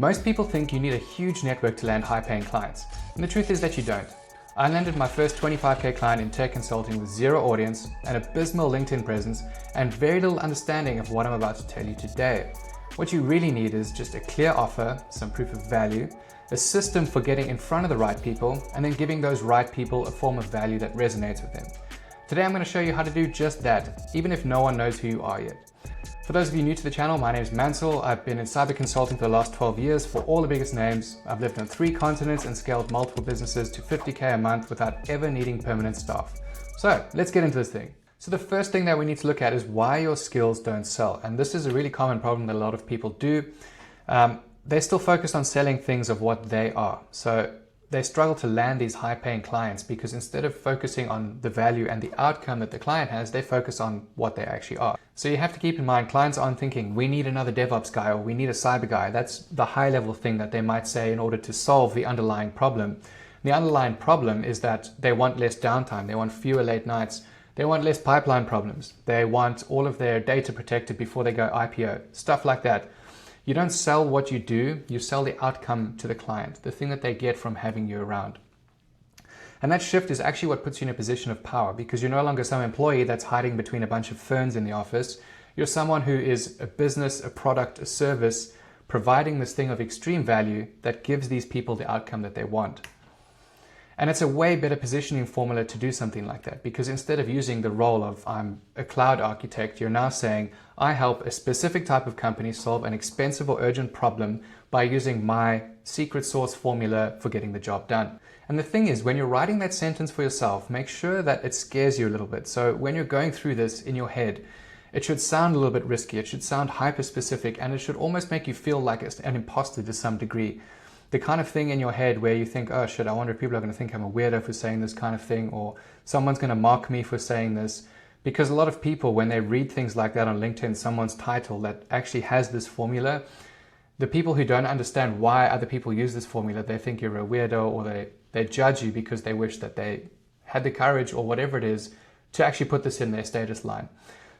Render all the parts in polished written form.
Most people think you need a huge network to land high-paying clients, and the truth is that you don't. I landed my first 25k client in tech consulting with zero audience, an abysmal LinkedIn presence, and very little understanding of what I'm about to tell you today. What you really need is just a clear offer, some proof of value, a system for getting in front of the right people, and then giving those right people a form of value that resonates with them. Today I'm going to show you how to do just that, even if no one knows who you are yet. For those of you new to the channel, my name is Mansell. I've been in cyber consulting for the last 12 years for all the biggest names. I've lived on 3 continents and scaled multiple businesses to 50k a month without ever needing permanent staff. So let's get into this thing. So the first thing that we need to look at is why your skills don't sell. And this is a really common problem that a lot of people do. They're still focused on selling things of what they are. So they struggle to land these high-paying clients because instead of focusing on the value and the outcome that the client has, they focus on what they actually are. So you have to keep in mind, clients aren't thinking, we need another DevOps guy or we need a cyber guy. That's the high-level thing that they might say in order to solve the underlying problem. The underlying problem is that they want less downtime, they want fewer late nights, they want less pipeline problems, they want all of their data protected before they go IPO, stuff like that. You don't sell what you do, you sell the outcome to the client, the thing that they get from having you around. And that shift is actually what puts you in a position of power, because you're no longer some employee that's hiding between a bunch of ferns in the office. You're someone who is a business, a product, a service, providing this thing of extreme value that gives these people the outcome that they want. And it's a way better positioning formula to do something like that, because instead of using the role of I'm a cloud architect, you're now saying I help a specific type of company solve an expensive or urgent problem by using my secret sauce formula for getting the job done. And the thing is, when you're writing that sentence for yourself, make sure that it scares you a little bit. So when you're going through this in your head, it should sound a little bit risky, it should sound hyper-specific, and it should almost make you feel like an imposter to some degree. The kind of thing in your head where you think, oh shit, I wonder if people are going to think I'm a weirdo for saying this kind of thing, or someone's going to mock me for saying this. Because a lot of people, when they read things like that on LinkedIn, someone's title that actually has this formula, the people who don't understand why other people use this formula, they think you're a weirdo, or they judge you because they wish that they had the courage or whatever it is to actually put this in their status line.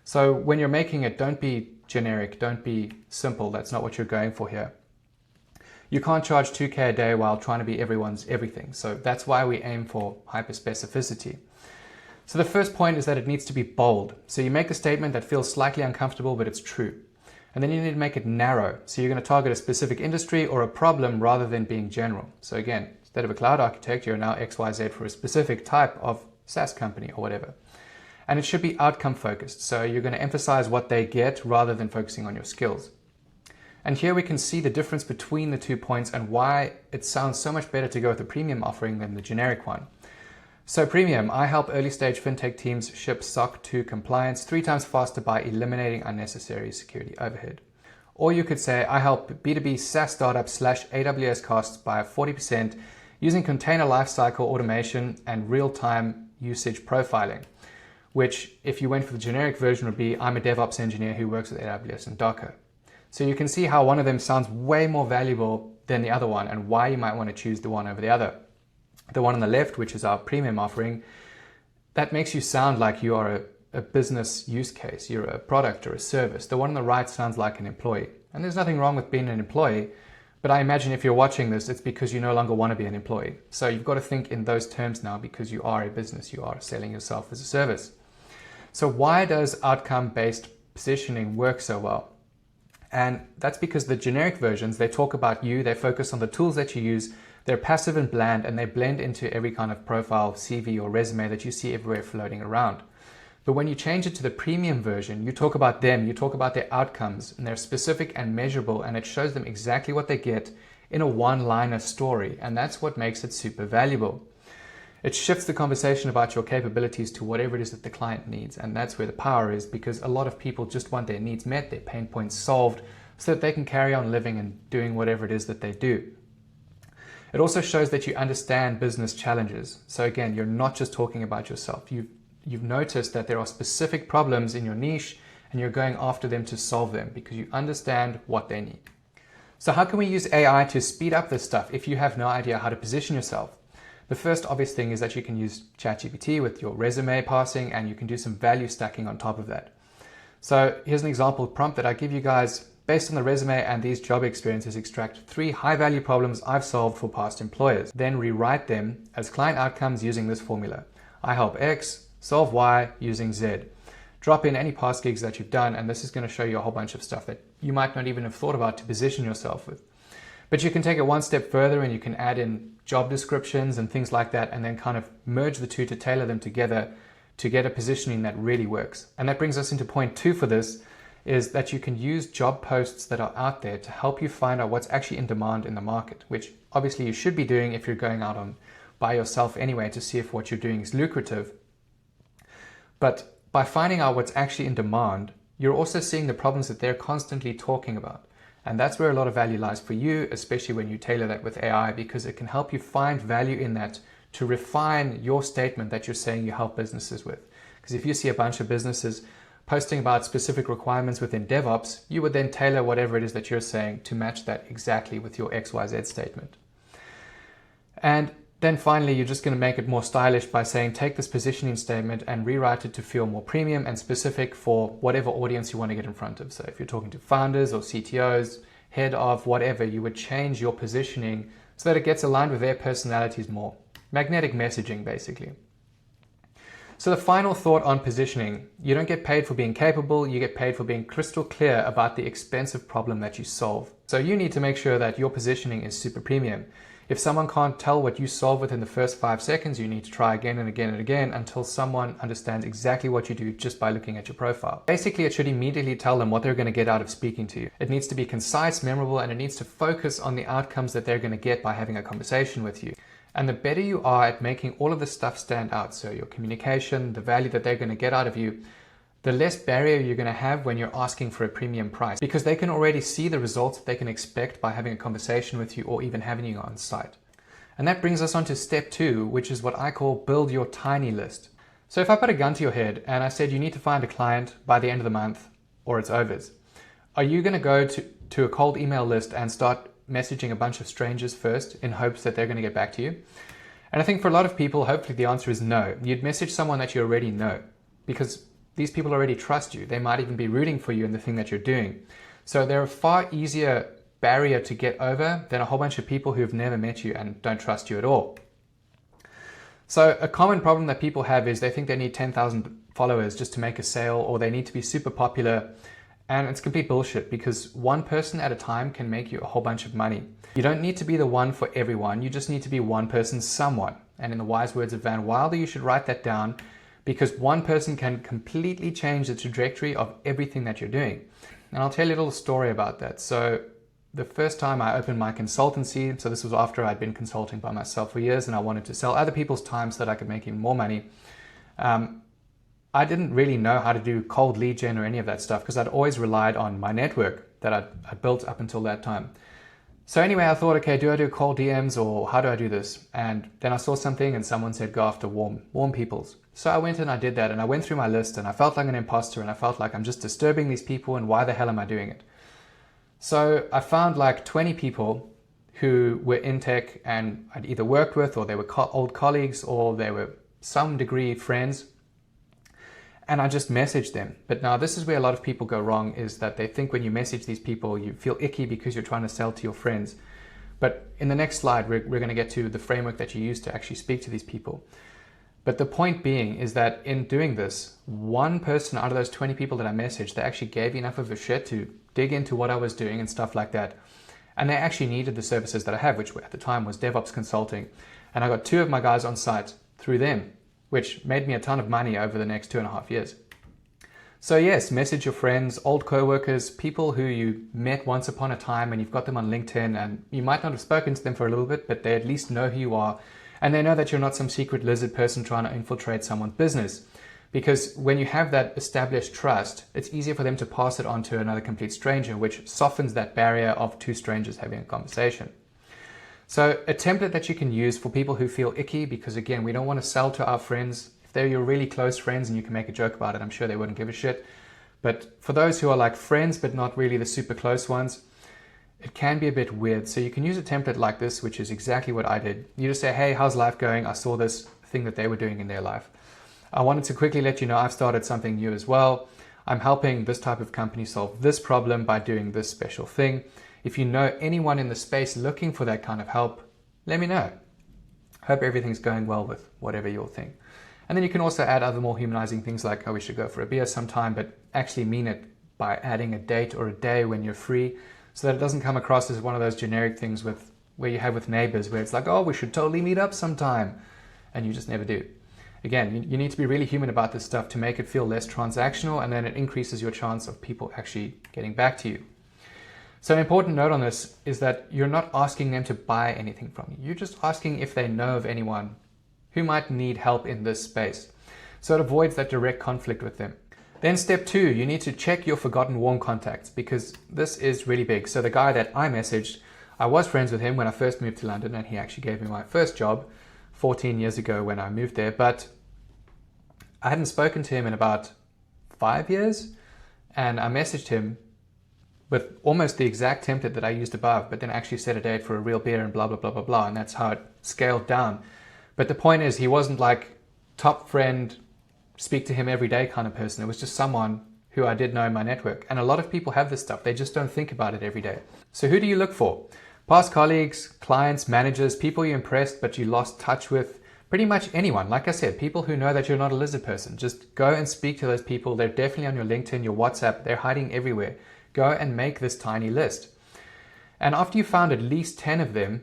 So when you're making it, don't be generic, don't be simple. That's not what you're going for here. You can't charge 2k a day while trying to be everyone's everything. So that's why we aim for hyper-specificity. So the first point is that it needs to be bold. So you make a statement that feels slightly uncomfortable, but it's true. And then you need to make it narrow. So you're going to target a specific industry or a problem rather than being general. So again, instead of a cloud architect, you're now XYZ for a specific type of SaaS company or whatever. And it should be outcome focused. So you're going to emphasize what they get rather than focusing on your skills. And here we can see the difference between the 2 points and why it sounds so much better to go with a premium offering than the generic one. So premium, I help early stage fintech teams ship SOC 2 compliance 3 times faster by eliminating unnecessary security overhead. Or you could say, I help B2B SaaS startups slash AWS costs by 40% using container lifecycle automation and real-time usage profiling, which if you went for the generic version would be, I'm a DevOps engineer who works with AWS and Docker. So you can see how one of them sounds way more valuable than the other one and why you might want to choose the one over the other. The one on the left, which is our premium offering, that makes you sound like you are a business use case. You're a product or a service. The one on the right sounds like an employee. And there's nothing wrong with being an employee, but I imagine if you're watching this, it's because you no longer want to be an employee. So you've got to think in those terms now because you are a business. You are selling yourself as a service. So why does outcome-based positioning work so well? And that's because the generic versions, they talk about you, they focus on the tools that you use, they're passive and bland, and they blend into every kind of profile, CV, or resume that you see everywhere floating around. But when you change it to the premium version, you talk about them, you talk about their outcomes, and they're specific and measurable, and it shows them exactly what they get in a one-liner story, and that's what makes it super valuable. It shifts the conversation about your capabilities to whatever it is that the client needs. And that's where the power is, because a lot of people just want their needs met, their pain points solved, so that they can carry on living and doing whatever it is that they do. It also shows that you understand business challenges. So again, you're not just talking about yourself. You've noticed that there are specific problems in your niche and you're going after them to solve them because you understand what they need. So how can we use AI to speed up this stuff if you have no idea how to position yourself? The first obvious thing is that you can use ChatGPT with your resume parsing, and you can do some value stacking on top of that. So here's an example prompt that I give you guys based on the resume and these job experiences, extract 3 high-value problems I've solved for past employers. Then rewrite them as client outcomes using this formula. I help X, solve Y using Z. Drop in any past gigs that you've done, and this is going to show you a whole bunch of stuff that you might not even have thought about to position yourself with. But you can take it one step further and you can add in job descriptions and things like that, and then kind of merge the two to tailor them together to get a positioning that really works. And that brings us into point 2 for this, is that you can use job posts that are out there to help you find out what's actually in demand in the market, which obviously you should be doing if you're going out on by yourself anyway to see if what you're doing is lucrative. But by finding out what's actually in demand, you're also seeing the problems that they're constantly talking about. And that's where a lot of value lies for you, especially when you tailor that with AI, because it can help you find value in that to refine your statement that you're saying you help businesses with. Because if you see a bunch of businesses posting about specific requirements within DevOps, you would then tailor whatever it is that you're saying to match that exactly with your XYZ statement. And then finally, you're just going to make it more stylish by saying, take this positioning statement and rewrite it to feel more premium and specific for whatever audience you want to get in front of. So if you're talking to founders or CTOs, head of whatever, you would change your positioning so that it gets aligned with their personalities more. Magnetic messaging, basically. So the final thought on positioning, you don't get paid for being capable, you get paid for being crystal clear about the expensive problem that you solve. So you need to make sure that your positioning is super premium. If someone can't tell what you solve within the first 5 seconds, you need to try again and again and again until someone understands exactly what you do just by looking at your profile. Basically, it should immediately tell them what they're going to get out of speaking to you. It needs to be concise, memorable, and it needs to focus on the outcomes that they're going to get by having a conversation with you. And the better you are at making all of this stuff stand out, so your communication, the value that they're going to get out of you, the less barrier you're going to have when you're asking for a premium price, because they can already see the results that they can expect by having a conversation with you or even having you on site. And that brings us on to step 2, which is what I call build your tiny list. So if I put a gun to your head and I said you need to find a client by the end of the month or it's overs, are you going to go to a cold email list and start messaging a bunch of strangers first in hopes that they're going to get back to you? And I think for a lot of people, hopefully the answer is no. You'd message someone that you already know, because these people already trust you. They might even be rooting for you in the thing that you're doing. So they're a far easier barrier to get over than a whole bunch of people who've never met you and don't trust you at all. So a common problem that people have is they think they need 10,000 followers just to make a sale, or they need to be super popular. And it's complete bullshit, because one person at a time can make you a whole bunch of money. You don't need to be the one for everyone. You just need to be one person's someone. And in the wise words of Van Wilder, you should write that down, because one person can completely change the trajectory of everything that you're doing. And I'll tell you a little story about that. So the first time I opened my consultancy, so this was after I'd been consulting by myself for years and I wanted to sell other people's time so that I could make even more money. I didn't really know how to do cold lead gen or any of that stuff, because I'd always relied on my network that I'd built up until that time. So anyway, I thought, okay, do I do cold DMs or how do I do this? And then I saw something and someone said, go after warm peoples. So I went and I did that, and I went through my list and I felt like an imposter, and I felt like I'm just disturbing these people, and why the hell am I doing it? So I found like 20 people who were in tech and I'd either worked with, or they were old colleagues, or they were some degree friends. And I just messaged them. But now this is where a lot of people go wrong, is that they think when you message these people, you feel icky because you're trying to sell to your friends. But in the next slide, we're going to get to the framework that you use to actually speak to these people. But the point being is that in doing this, one person out of those 20 people that I messaged, they actually gave me enough of a shit to dig into what I was doing and stuff like that. And they actually needed the services that I have, which at the time was DevOps consulting. And I got 2 of my guys on site through them, which made me a ton of money over the next 2.5 years. So yes, message your friends, old co-workers, people who you met once upon a time and you've got them on LinkedIn, and you might not have spoken to them for a little bit, but they at least know who you are. And they know that you're not some secret lizard person trying to infiltrate someone's business. Because when you have that established trust, it's easier for them to pass it on to another complete stranger, which softens that barrier of 2 strangers having a conversation. So a template that you can use for people who feel icky, because again, we don't want to sell to our friends. If they're your really close friends and you can make a joke about it, I'm sure they wouldn't give a shit. But for those who are like friends, but not really the super close ones, it can be a bit weird. So you can use a template like this, which is exactly what I did. You just say, hey, how's life going? I saw this thing that they were doing in their life. I wanted to quickly let you know I've started something new as well. I'm helping this type of company solve this problem by doing this special thing. If you know anyone in the space looking for that kind of help, let me know. Hope everything's going well with whatever your thing. And then you can also add other more humanizing things like, oh, we should go for a beer sometime, but actually mean it by adding a date or a day when you're free, so that it doesn't come across as one of those generic things where you have with neighbors, where it's like, oh, we should totally meet up sometime, and you just never do. Again, you need to be really human about this stuff to make it feel less transactional, and then it increases your chance of people actually getting back to you. So an important note on this is that you're not asking them to buy anything from you. You're just asking if they know of anyone who might need help in this space. So it avoids that direct conflict with them. Then step 2, you need to check your forgotten warm contacts, because this is really big. So the guy that I messaged, I was friends with him when I first moved to London, and he actually gave me my first job 14 years ago when I moved there, but I hadn't spoken to him in about 5 years, and I messaged him with almost the exact template that I used above, but then actually set a date for a real beer and blah, blah, blah, blah, blah, and that's how it scaled down. But the point is, he wasn't like top friend, speak to him every day kind of person. It was just someone who I did know in my network. And a lot of people have this stuff. They just don't think about it every day. So who do you look for? Past colleagues, clients, managers, people you impressed but you lost touch with, pretty much anyone. Like I said, people who know that you're not a lizard person. Just go and speak to those people. They're definitely on your LinkedIn, your WhatsApp. They're hiding everywhere. Go and make this tiny list. And after you found at least 10 of them,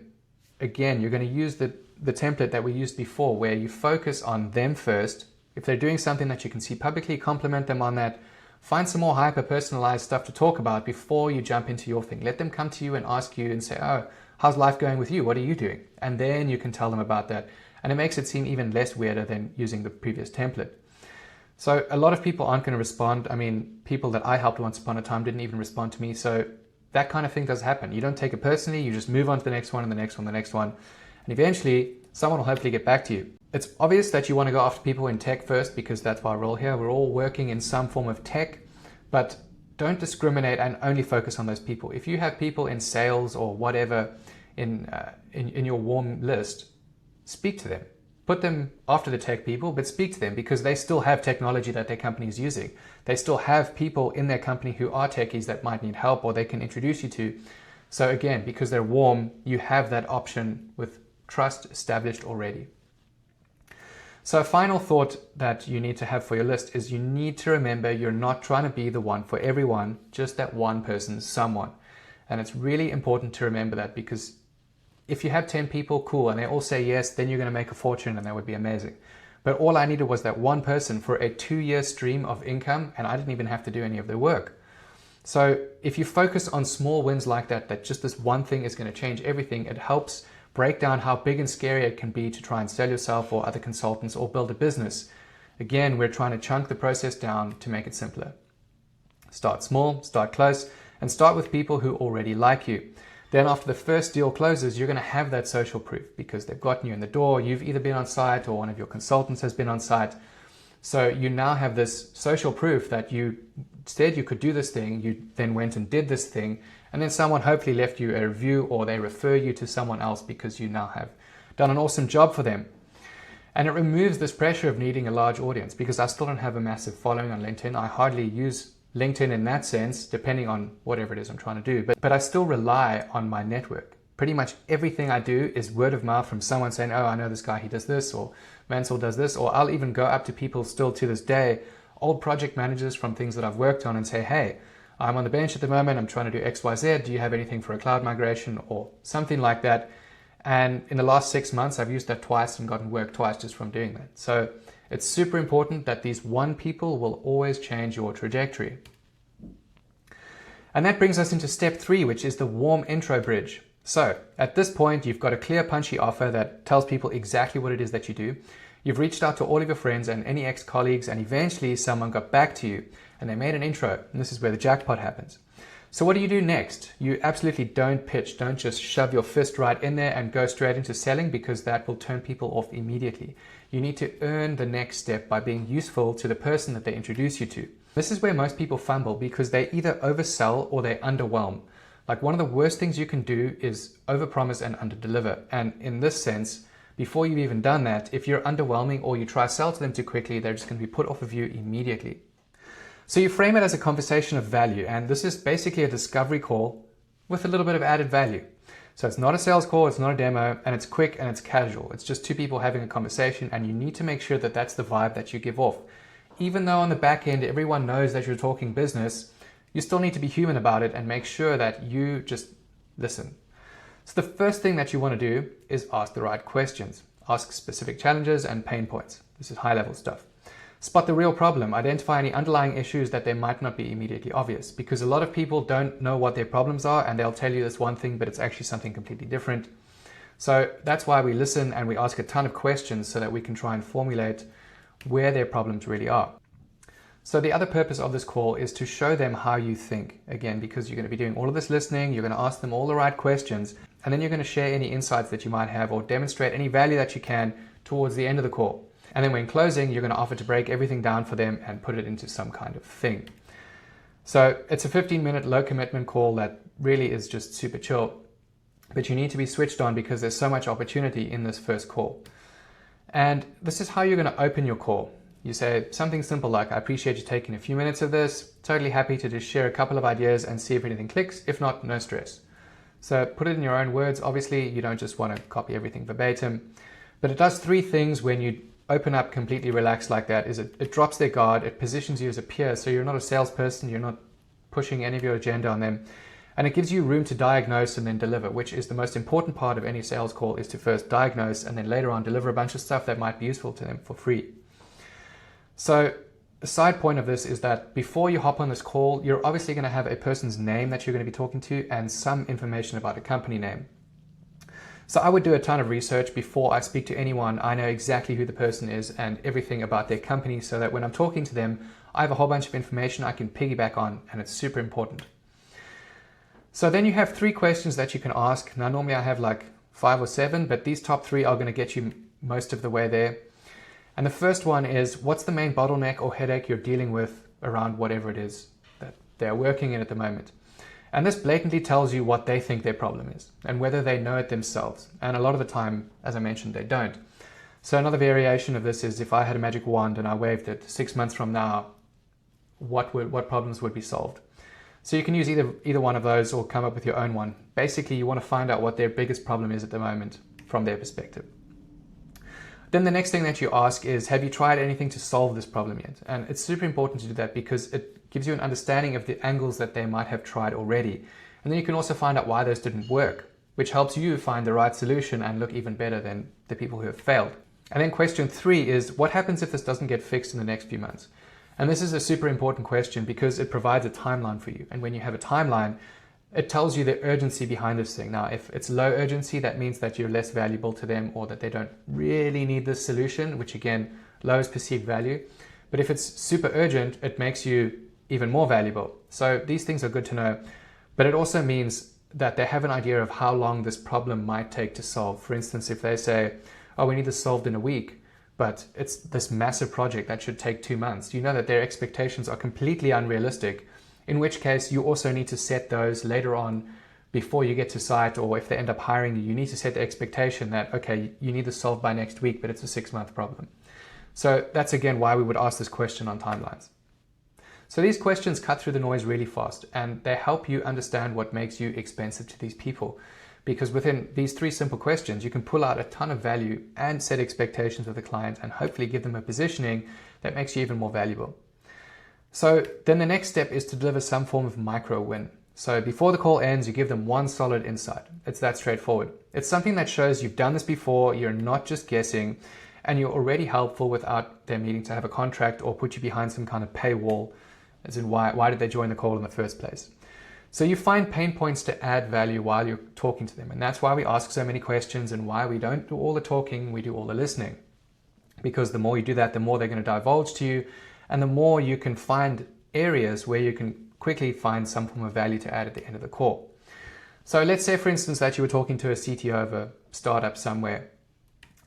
again, you're going to use the template that we used before, where you focus on them first. If they're doing something that you can see publicly, compliment them on that. Find some more hyper-personalized stuff to talk about before you jump into your thing. Let them come to you and ask you and say, oh, how's life going with you? What are you doing? And then you can tell them about that. And it makes it seem even less weirder than using the previous template. So a lot of people aren't going to respond. I mean, people that I helped once upon a time didn't even respond to me. So that kind of thing does happen. You don't take it personally. You just move on to the next one and the next one, the next one. And eventually, someone will hopefully get back to you. It's obvious that you want to go after people in tech first, because that's our role here. We're all working in some form of tech, but don't discriminate and only focus on those people. If you have people in sales or whatever in your warm list, speak to them. Put them after the tech people, but speak to them, because they still have technology that their company is using. They still have people in their company who are techies that might need help or they can introduce you to. So again, because they're warm, you have that option with trust established already. So a final thought that you need to have for your list is you need to remember you're not trying to be the one for everyone, just that one person, someone. And it's really important to remember that, because if you have 10 people, cool, and they all say yes, then you're going to make a fortune, and that would be amazing. But all I needed was that one person for a 2-year stream of income, and I didn't even have to do any of the work. So if you focus on small wins like that, that just this one thing is going to change everything, it helps break down how big and scary it can be to try and sell yourself or other consultants or build a business. Again, we're trying to chunk the process down to make it simpler. Start small, start close, and start with people who already like you. Then after the first deal closes, you're going to have that social proof, because they've gotten you in the door. You've either been on site or one of your consultants has been on site. So you now have this social proof that you said you could do this thing, you then went and did this thing, and then someone hopefully left you a review or they refer you to someone else because you now have done an awesome job for them. And it removes this pressure of needing a large audience, because I still don't have a massive following on LinkedIn. I hardly use LinkedIn in that sense, depending on whatever it is I'm trying to do. But I still rely on my network. Pretty much everything I do is word of mouth from someone saying, oh, I know this guy, he does this, or Mansell does this, or I'll even go up to people still to this day, old project managers from things that I've worked on, and say, hey, I'm on the bench at the moment, I'm trying to do XYZ, do you have anything for a cloud migration or something like that? And in the last 6 months, I've used that twice and gotten work twice just from doing that. So it's super important that these one people will always change your trajectory. And that brings us into step 3, which is the warm intro bridge. So at this point, you've got a clear, punchy offer that tells people exactly what it is that you do. You've reached out to all of your friends and any ex-colleagues, and eventually someone got back to you and they made an intro, and this is where the jackpot happens. So what do you do next? You absolutely don't pitch. Don't just shove your fist right in there and go straight into selling, because that will turn people off immediately. You need to earn the next step by being useful to the person that they introduce you to. This is where most people fumble, because they either oversell or they underwhelm. Like, one of the worst things you can do is overpromise and underdeliver. And in this sense, before you've even done that, if you're underwhelming or you try to sell to them too quickly, they're just going to be put off of you immediately. So you frame it as a conversation of value, and this is basically a discovery call with a little bit of added value. So it's not a sales call, it's not a demo, and it's quick and it's casual. It's just two people having a conversation, and you need to make sure that that's the vibe that you give off. Even though on the back end, everyone knows that you're talking business, you still need to be human about it and make sure that you just listen. So the first thing that you want to do is ask the right questions. Ask specific challenges and pain points. This is high-level stuff. Spot the real problem. Identify any underlying issues that they might not be immediately obvious, because a lot of people don't know what their problems are and they'll tell you this one thing, but it's actually something completely different. So that's why we listen and we ask a ton of questions so that we can try and formulate where their problems really are. So the other purpose of this call is to show them how you think. Again, because you're going to be doing all of this listening, you're going to ask them all the right questions, and then you're going to share any insights that you might have or demonstrate any value that you can towards the end of the call. And then when closing, you're going to offer to break everything down for them and put it into some kind of thing. So it's a 15-minute low commitment call that really is just super chill, but you need to be switched on because there's so much opportunity in this first call. And this is how you're going to open your call. You say something simple like, I appreciate you taking a few minutes of this. Totally happy to just share a couple of ideas and see if anything clicks. If not, no stress. So put it in your own words. Obviously, you don't just want to copy everything verbatim, but it does three things when you open up completely relaxed like that. Is it drops their guard, it positions you as a peer, so you're not a salesperson, you're not pushing any of your agenda on them, and it gives you room to diagnose and then deliver, which is the most important part of any sales call, is to first diagnose and then later on deliver a bunch of stuff that might be useful to them for free. So the side point of this is that before you hop on this call, you're obviously going to have a person's name that you're going to be talking to and some information about a company name. So I would do a ton of research before I speak to anyone. I know exactly who the person is and everything about their company, so that when I'm talking to them, I have a whole bunch of information I can piggyback on, and it's super important. So then you have three questions that you can ask. Now normally I have like 5 or 7, but these top 3 are going to get you most of the way there. And the first one is, what's the main bottleneck or headache you're dealing with around whatever it is that they're working in at the moment? And this blatantly tells you what they think their problem is and whether they know it themselves. And a lot of the time, as I mentioned, they don't. So another variation of this is, if I had a magic wand and I waved it 6 months from now, what problems would be solved? So you can use either one of those or come up with your own one. Basically, you want to find out what their biggest problem is at the moment from their perspective. Then the next thing that you ask is, have you tried anything to solve this problem yet? And it's super important to do that because it gives you an understanding of the angles that they might have tried already. And then you can also find out why those didn't work, which helps you find the right solution and look even better than the people who have failed. And then question 3 is, what happens if this doesn't get fixed in the next few months? And this is a super important question because it provides a timeline for you. And when you have a timeline, it tells you the urgency behind this thing. Now, if it's low urgency, that means that you're less valuable to them or that they don't really need this solution, which again, lowers perceived value. But if it's super urgent, it makes you even more valuable. So these things are good to know, but it also means that they have an idea of how long this problem might take to solve. For instance, if they say, oh, we need this solved in a week, but it's this massive project that should take 2 months, you know that their expectations are completely unrealistic, in which case you also need to set those later on before you get to site, or if they end up hiring you, you need to set the expectation that, okay, you need this solved by next week, but it's a 6-month problem. So that's again why we would ask this question on timelines. So these questions cut through the noise really fast, and they help you understand what makes you expensive to these people. Because within these 3 simple questions, you can pull out a ton of value and set expectations with the client and hopefully give them a positioning that makes you even more valuable. So then the next step is to deliver some form of micro win. So before the call ends, you give them one solid insight. It's that straightforward. It's something that shows you've done this before, you're not just guessing, and you're already helpful without them needing to have a contract or put you behind some kind of paywall, as in why did they join the call in the first place? So you find pain points to add value while you're talking to them. And that's why we ask so many questions and why we don't do all the talking, we do all the listening. Because the more you do that, the more they're going to divulge to you, and the more you can find areas where you can quickly find some form of value to add at the end of the call. So let's say, for instance, that you were talking to a CTO of a startup somewhere,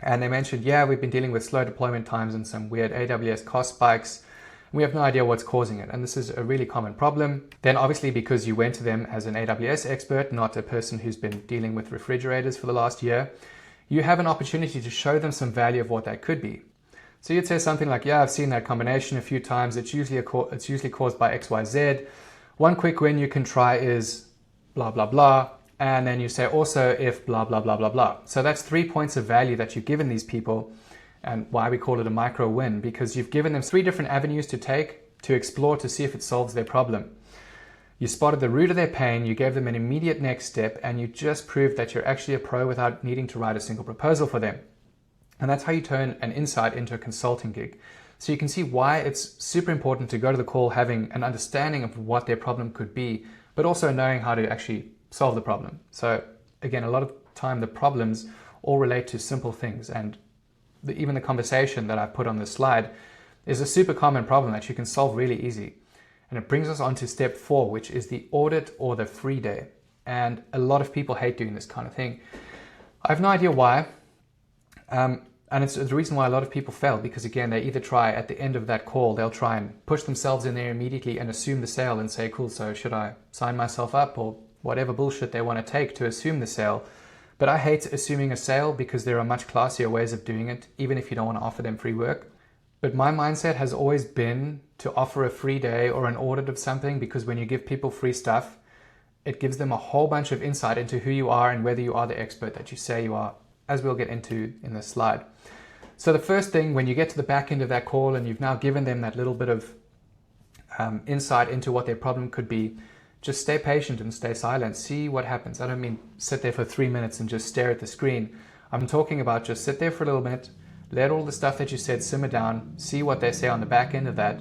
and they mentioned, yeah, we've been dealing with slow deployment times and some weird AWS cost spikes. We have no idea what's causing it, and this is a really common problem. Then obviously, because you went to them as an AWS expert, not a person who's been dealing with refrigerators for the last year, you have an opportunity to show them some value of what that could be. So you'd say something like, yeah, I've seen that combination a few times. It's usually caused by XYZ. One quick win you can try is blah, blah, blah. And then you say also if blah, blah, blah, blah, blah. So that's 3 points of value that you've given these people, and why we call it a micro win, because you've given them 3 different avenues to take, to explore, to see if it solves their problem. You spotted the root of their pain, you gave them an immediate next step, and you just proved that you're actually a pro without needing to write a single proposal for them. And that's how you turn an insight into a consulting gig. So you can see why it's super important to go to the call having an understanding of what their problem could be, but also knowing how to actually solve the problem. So again, a lot of time the problems all relate to simple things, and even the conversation that I put on this slide is a super common problem that you can solve really easy. And it brings us on to step 4, which is the audit or the free day. And a lot of people hate doing this kind of thing. I have no idea why. And it's the reason why a lot of people fail, because again, they either try at the end of that call, they'll try and push themselves in there immediately and assume the sale and say, cool, so should I sign myself up, or whatever bullshit they want to take to assume the sale. But I hate assuming a sale because there are much classier ways of doing it, even if you don't want to offer them free work. But my mindset has always been to offer a free day or an audit of something, because when you give people free stuff, it gives them a whole bunch of insight into who you are and whether you are the expert that you say you are, as we'll get into in this slide. So the first thing, when you get to the back end of that call and you've now given them that little bit of insight into what their problem could be, just stay patient and stay silent. See what happens. I don't mean sit there for 3 minutes and just stare at the screen. I'm talking about just sit there for a little bit, let all the stuff that you said simmer down, see what they say on the back end of that.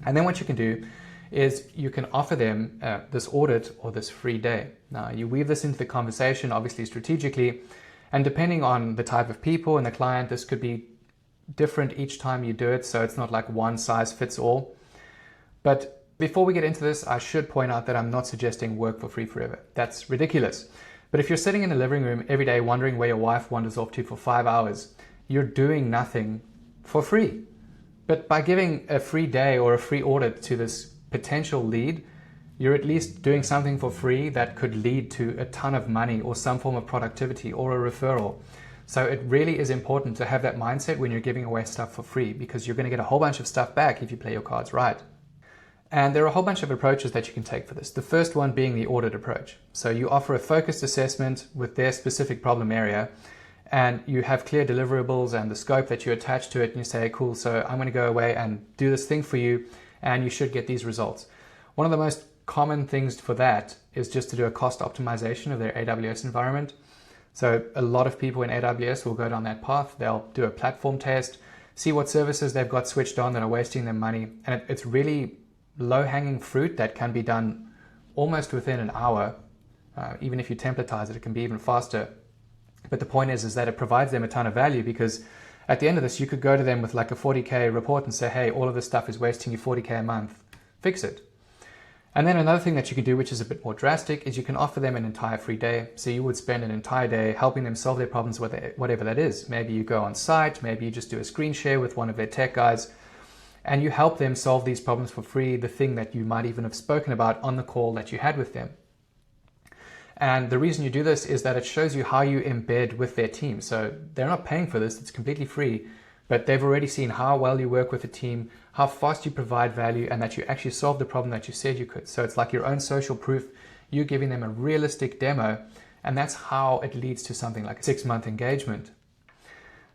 And then what you can do is you can offer them this audit or this free day. Now, you weave this into the conversation, obviously strategically, and depending on the type of people and the client, this could be different each time you do it, so it's not like one size fits all. But before we get into this, I should point out that I'm not suggesting work for free forever. That's ridiculous. But if you're sitting in the living room every day wondering where your wife wanders off to for 5 hours, you're doing nothing for free. But by giving a free day or a free audit to this potential lead, you're at least doing something for free that could lead to a ton of money or some form of productivity or a referral. So it really is important to have that mindset when you're giving away stuff for free, because you're going to get a whole bunch of stuff back if you play your cards right. And there are a whole bunch of approaches that you can take for this. The first one being the audit approach. So you offer a focused assessment with their specific problem area, and you have clear deliverables and the scope that you attach to it, and you say, cool, so I'm going to go away and do this thing for you, and you should get these results. One of the most common things for that is just to do a cost optimization of their AWS environment. So a lot of people in AWS will go down that path. They'll do a platform test, see what services they've got switched on that are wasting them money, and it's really low-hanging fruit that can be done almost within an hour. Even if you templatize it, it can be even faster. But the point is that it provides them a ton of value, because at the end of this, you could go to them with like a 40K report and say, hey, all of this stuff is wasting you 40K a month, fix it. And then another thing that you can do, which is a bit more drastic, is you can offer them an entire free day. So you would spend an entire day helping them solve their problems, whatever that is. Maybe you go on site, maybe you just do a screen share with one of their tech guys, and you help them solve these problems for free, the thing that you might even have spoken about on the call that you had with them. And the reason you do this is that it shows you how you embed with their team. So they're not paying for this, it's completely free, but they've already seen how well you work with the team, how fast you provide value, and that you actually solve the problem that you said you could. So it's like your own social proof. You're giving them a realistic demo, and that's how it leads to something like a 6-month engagement.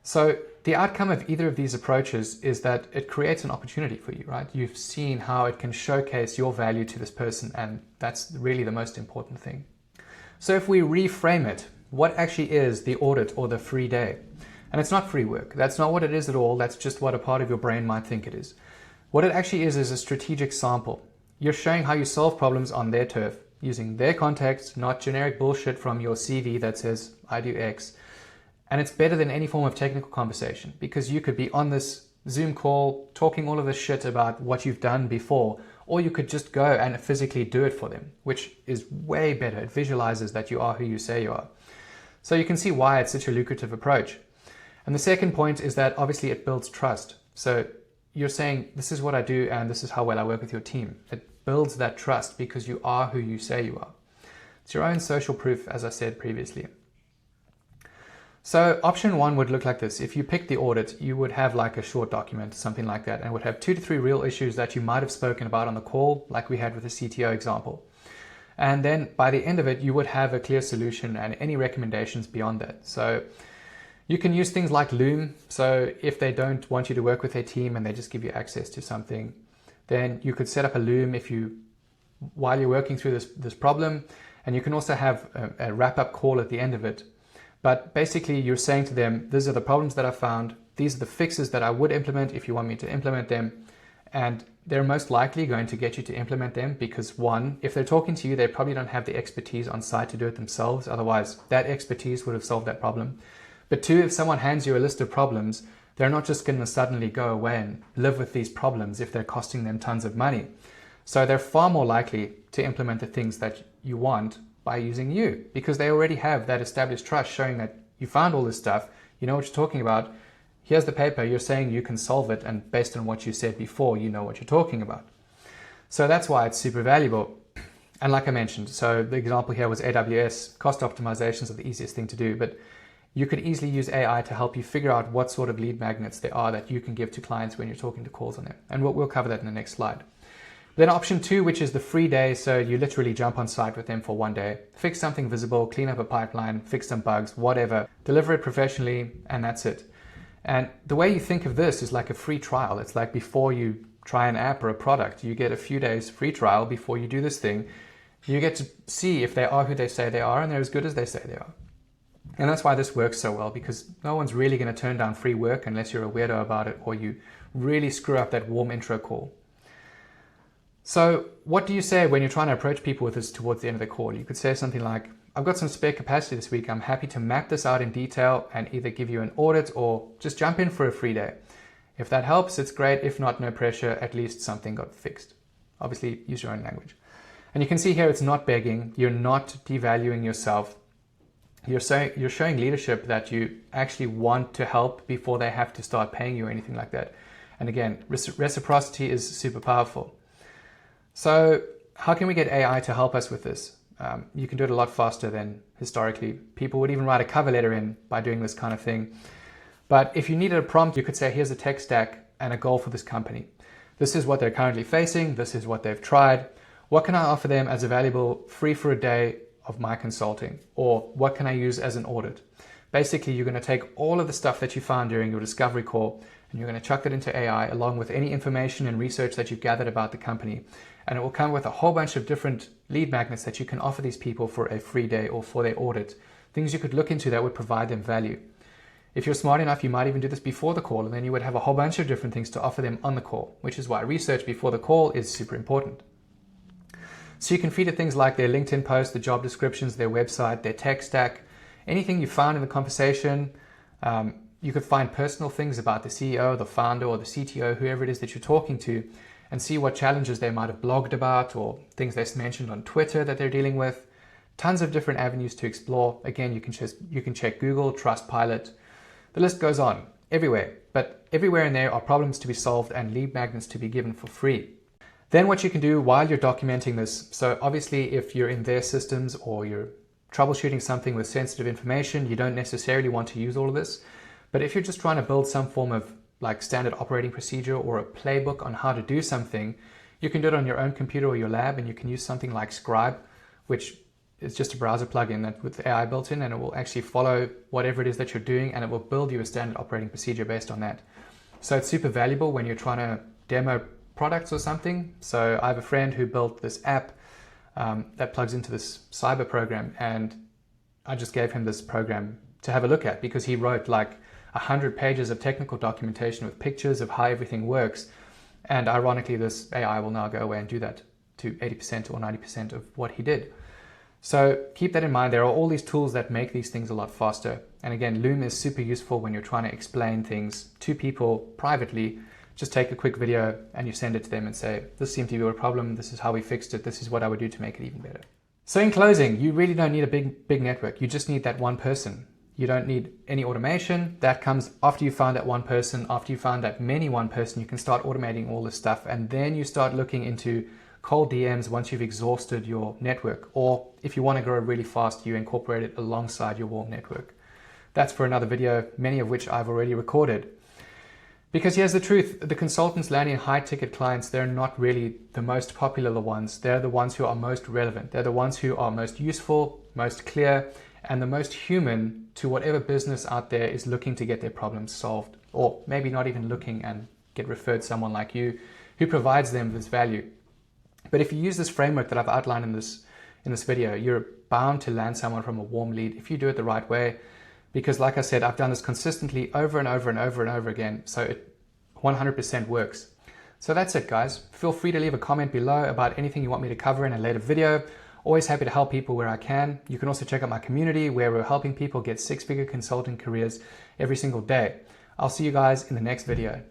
So the outcome of either of these approaches is that it creates an opportunity for you, right? You've seen how it can showcase your value to this person, and that's really the most important thing. So if we reframe it, what actually is the audit or the free day? And it's not free work. That's not what it is at all. That's just what a part of your brain might think it is. What it actually is a strategic sample. You're showing how you solve problems on their turf, using their context, not generic bullshit from your CV that says, I do X. And it's better than any form of technical conversation, because you could be on this Zoom call talking all of this shit about what you've done before, or you could just go and physically do it for them, which is way better. It visualizes that you are who you say you are. So you can see why it's such a lucrative approach. And the second point is that obviously it builds trust. So you're saying, this is what I do and this is how well I work with your team. It builds that trust because you are who you say you are. It's your own social proof, as I said previously. So option one would look like this. If you pick the audit, you would have like a short document, something like that, and would have 2 to 3 real issues that you might have spoken about on the call, like we had with the CTO example. And then by the end of it, you would have a clear solution and any recommendations beyond that. So you can use things like Loom. So if they don't want you to work with their team and they just give you access to something, then you could set up a Loom while you're working through this problem. And you can also have a wrap-up call at the end of it. But basically you're saying to them, these are the problems that I found. These are the fixes that I would implement if you want me to implement them. And they're most likely going to get you to implement them because one, if they're talking to you, they probably don't have the expertise on site to do it themselves. Otherwise, that expertise would have solved that problem. But two, if someone hands you a list of problems, they're not just going to suddenly go away and live with these problems if they're costing them tons of money. So they're far more likely to implement the things that you want by using you because they already have that established trust showing that you found all this stuff, you know what you're talking about. Here's the paper, you're saying you can solve it, and based on what you said before, you know what you're talking about. So that's why it's super valuable. And like I mentioned, so the example here was AWS. Cost optimizations are the easiest thing to do, but you could easily use AI to help you figure out what sort of lead magnets there are that you can give to clients when you're talking to calls on them. And we'll cover that in the next slide. Then option two, which is the free day. So you literally jump on site with them for 1 day, fix something visible, clean up a pipeline, fix some bugs, whatever, deliver it professionally, and that's it. And the way you think of this is like a free trial. It's like before you try an app or a product, you get a few days free trial before you do this thing. You get to see if they are who they say they are and they're as good as they say they are. And that's why this works so well, because no one's really going to turn down free work unless you're a weirdo about it or you really screw up that warm intro call. So what do you say when you're trying to approach people with this towards the end of the call? You could say something like, I've got some spare capacity this week. I'm happy to map this out in detail and either give you an audit or just jump in for a free day. If that helps, it's great. If not, no pressure. At least something got fixed. Obviously, use your own language. And you can see here, it's not begging. You're not devaluing yourself. You're showing leadership that you actually want to help before they have to start paying you or anything like that. And again, reciprocity is super powerful. So how can we get AI to help us with this? You can do it a lot faster than historically. People would even write a cover letter in by doing this kind of thing. But if you needed a prompt, you could say, here's a tech stack and a goal for this company. This is what they're currently facing. This is what they've tried. What can I offer them as a valuable free for a day of my consulting? Or what can I use as an audit? Basically, you're going to take all of the stuff that you found during your discovery call and you're going to chuck that into AI along with any information and research that you've gathered about the company. And it will come with a whole bunch of different lead magnets that you can offer these people for a free day or for their audit. Things you could look into that would provide them value. If you're smart enough, you might even do this before the call, and then you would have a whole bunch of different things to offer them on the call, which is why research before the call is super important. So you can feed it things like their LinkedIn posts, the job descriptions, their website, their tech stack, anything you found in the conversation. You could find personal things about the CEO, the founder, or the CTO, whoever it is that you're talking to, and see what challenges they might have blogged about or things they mentioned on Twitter that they're dealing with. Tons of different avenues to explore. Again, you can check Google, Trustpilot. The list goes on everywhere, but everywhere in there are problems to be solved and lead magnets to be given for free. Then what you can do while you're documenting this, so obviously if you're in their systems or you're troubleshooting something with sensitive information, you don't necessarily want to use all of this. But if you're just trying to build some form of like standard operating procedure or a playbook on how to do something, you can do it on your own computer or your lab, and you can use something like Scribe, which is just a browser plugin that with AI built in, and it will actually follow whatever it is that you're doing, and it will build you a standard operating procedure based on that. So it's super valuable when you're trying to demo products or something. So I have a friend who built this app that plugs into this cyber program, and I just gave him this program to have a look at because he wrote like 100 pages of technical documentation with pictures of how everything works. And ironically, this AI will now go away and do that to 80% or 90% of what he did. So keep that in mind. There are all these tools that make these things a lot faster. And again, Loom is super useful when you're trying to explain things to people privately. Just take a quick video and you send it to them and say, this seemed to be a problem. This is how we fixed it. This is what I would do to make it even better. So in closing, you really don't need a big network. You just need that one person. You don't need any automation. That comes after you find that one person. After you find that one person, you can start automating all this stuff. And then you start looking into cold DMs once you've exhausted your network. Or if you want to grow really fast, you incorporate it alongside your warm network. that's for another video, many of which I've already recorded. Because here's the truth, the consultants landing high ticket clients, they're not really the most popular ones. They're the ones who are most relevant. They're the ones who are most useful, most clear, and the most human to whatever business out there is looking to get their problems solved, or maybe not even looking and get referred someone like you who provides them this value. But if you use this framework that I've outlined in this video, you're bound to land someone from a warm lead if you do it the right way. Because like I said, I've done this consistently over and over and over and over again, so it 100% works. So that's it, guys. Feel free to leave a comment below about anything you want me to cover in a later video. Always happy to help people where I can. You can also check out my community where we're helping people get six-figure consulting careers every single day. I'll see you guys in the next video.